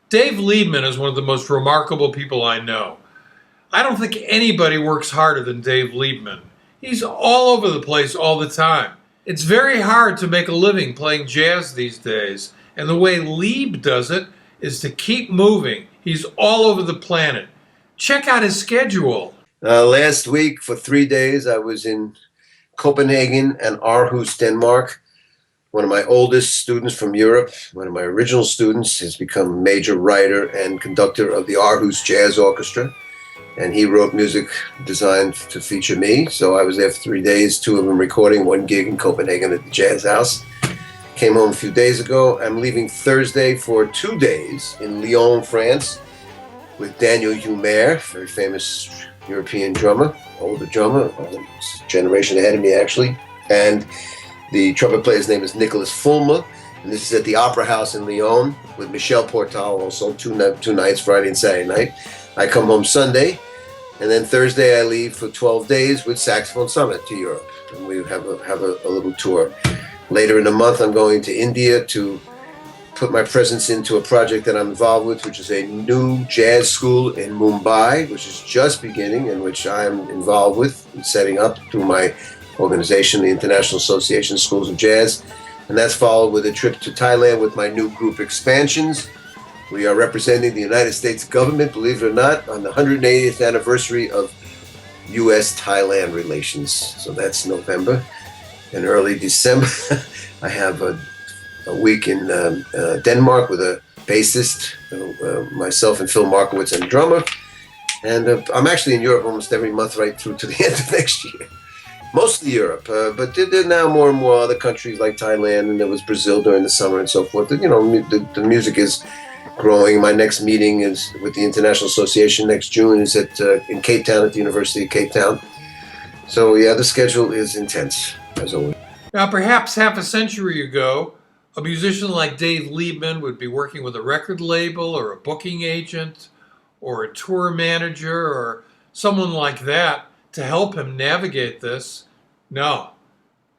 Dave Liebman is one of the most remarkable people I know. I don't think anybody works harder than Dave Liebman. He's all over the place all the time. It's very hard to make a living playing jazz these days, and the way Lieb does it is to keep moving. He's all over the planet. Check out his schedule. Last week, for 3 days, I was in Copenhagen and Aarhus, Denmark. One of my oldest students from Europe, one of my original students, has become a major writer and conductor of the Aarhus Jazz Orchestra. And he wrote music designed to feature me. So I was there for 3 days, 2 of them recording, 1 gig in Copenhagen at the Jazz House. Came home a few days ago. I'm leaving Thursday for 2 days in Lyon, France, with Daniel Humer, very famous European drummer, older drummer, a generation ahead of me actually. And the trumpet player's name is Nicolas Fulmer. And this is at the Opera House in Lyon with Michel Portal, also two nights, Friday and Saturday night. I come home Sunday, and then Thursday I leave for 12 days with Saxophone Summit to Europe. And we have a little tour. Later in the month, I'm going to India to put my presence into a project that I'm involved with, which is a new jazz school in Mumbai, which is just beginning, and which I'm involved with and setting up through my organization, the International Association of Schools of Jazz. And that's followed with a trip to Thailand with my new group Expansions. We are representing the United States government, believe it or not, on the 180th anniversary of U.S.-Thailand relations. So that's November. In early December, I have a week in Denmark with a bassist, myself and Phil Markowitz, and a drummer. And I'm actually in Europe almost every month right through to the end of next year. Mostly Europe, but there are now more and more other countries like Thailand, and there was Brazil during the summer and so forth. You know, the music is growing. My next meeting is with the International Association next June, is in Cape Town at the University of Cape Town. So yeah, the schedule is intense, as always. Now, perhaps half a century ago, a musician like Dave Liebman would be working with a record label or a booking agent or a tour manager or someone like that to help him navigate this. No,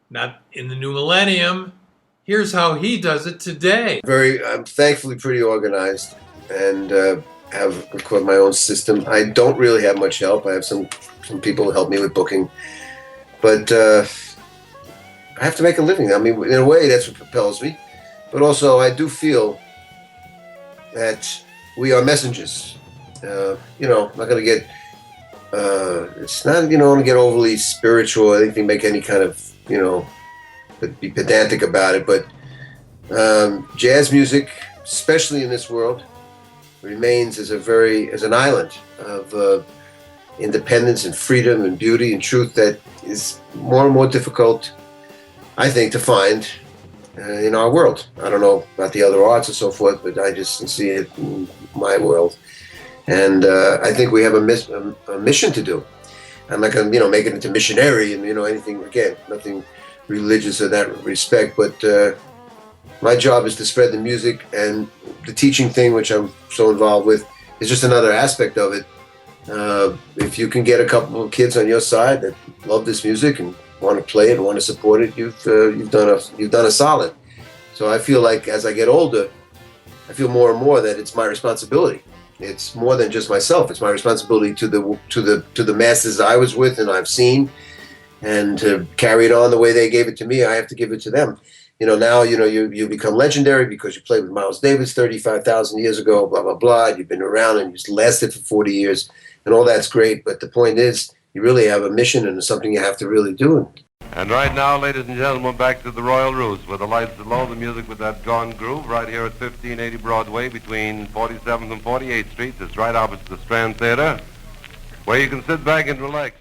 not in the new millennium. Here's how he does it today. I'm thankfully pretty organized and have my own system. I don't really have much help. I have some people who help me with booking, but I have to make a living. I mean, in a way, that's what propels me. But also, I do feel that we are messengers. You know, I'm not going to get. It's not, you know, want to get overly spiritual or anything, make any kind of, you know, be pedantic about it, but jazz music, especially in this world, remains as an island of independence and freedom and beauty and truth that is more and more difficult, I think, to find in our world. I don't know about the other arts and so forth, but I just see it in my world. And I think we have a mission to do. I'm not going to, you know, make it into missionary and, you know, anything, again, nothing religious in that respect, but my job is to spread the music, and the teaching thing, which I'm so involved with, is just another aspect of it. If you can get a couple of kids on your side that love this music and want to play it and want to support it, you've done a solid. So I feel like as I get older, I feel more and more that it's my responsibility. It's more than just myself. It's my responsibility to the masses I was with and I've seen, and to carry it on the way they gave it to me. I have to give it to them. You know, now, you know, you become legendary because you played with Miles Davis 35,000 years ago, blah, blah, blah. You've been around and you've lasted for 40 years, and all that's great. But the point is, you really have a mission, and it's something you have to really do. And right now, ladies and gentlemen, back to the Royal Roost, where the lights are low, the music with that gone groove, right here at 1580 Broadway between 47th and 48th Streets. It's right opposite the Strand Theater, where you can sit back and relax.